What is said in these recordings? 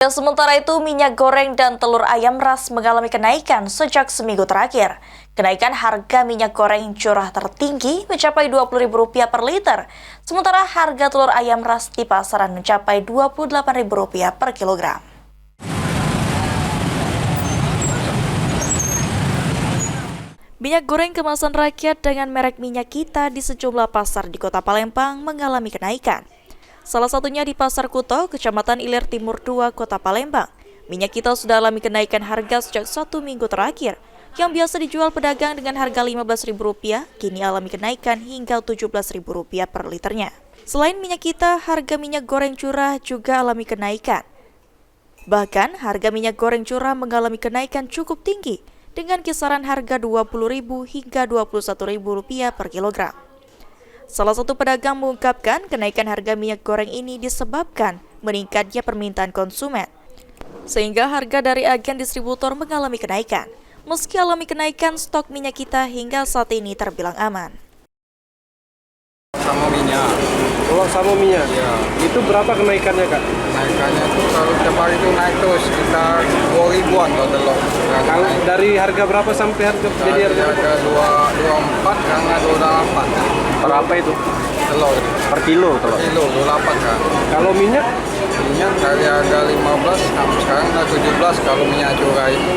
Sementara itu, minyak goreng dan telur ayam ras mengalami kenaikan sejak seminggu terakhir. Kenaikan harga minyak goreng curah tertinggi mencapai Rp20.000 per liter, sementara harga telur ayam ras di pasaran mencapai Rp28.000 per kilogram. Minyak goreng kemasan rakyat dengan merek Minyak Kita di sejumlah pasar di Kota Palembang mengalami kenaikan. Salah satunya di Pasar Kuto, Kecamatan Ilir Timur 2, Kota Palembang. Minyak Kita sudah alami kenaikan harga sejak 1 minggu terakhir. Yang biasa dijual pedagang dengan harga Rp15.000, kini alami kenaikan hingga Rp17.000 per liternya. Selain Minyak Kita, harga minyak goreng curah juga alami kenaikan. Bahkan, harga minyak goreng curah mengalami kenaikan cukup tinggi, dengan kisaran harga Rp20.000 hingga Rp21.000 per kilogram. Salah satu pedagang mengungkapkan kenaikan harga minyak goreng ini disebabkan meningkatnya permintaan konsumen, sehingga harga dari agen distributor mengalami kenaikan. Meski alami kenaikan, stok minyak kita hingga saat ini terbilang aman. Sama minyak. Kalau sama minyak? Ya. Itu berapa kenaikannya, Kak? Kenaikannya tuh kalau tiap hari itu naik tuh sekitar 2.000-an kalau telur. Kalau dari harga berapa sampai harga jadi harga berapa? Harga 24 sekarang 28. Berapa itu? Telur. Per kilo telur. Kilo 28 kan. Kalau minyak? Minyak dari harga 15 sekarang udah 17 kalau minyak curah itu.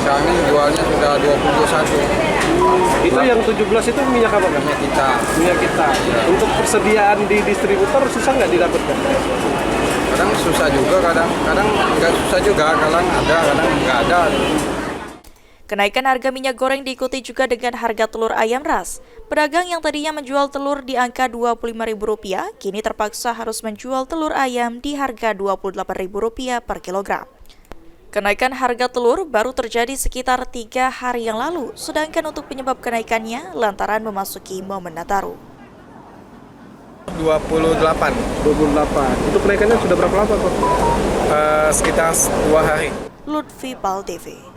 Sekarang ini jualnya sudah 21. Itu yang 17 itu minyak apa, Kak? Minyak kita. Minyak kita. Ya. Untuk persediaan di distributor susah nggak didapatkan? Kadang susah juga, kadang nggak susah juga. Kadang ada, kadang nggak ada. Kenaikan harga minyak goreng diikuti juga dengan harga telur ayam ras. Pedagang yang tadinya menjual telur di angka Rp25.000, kini terpaksa harus menjual telur ayam di harga Rp28.000 per kilogram. Kenaikan harga telur baru terjadi sekitar 3 hari yang lalu, sedangkan untuk penyebab kenaikannya lantaran memasuki momen Nataru. 28. 28. Itu kenaikannya sudah berapa lama, Pak? Sekitar 2 hari. Lutfi Pal TV.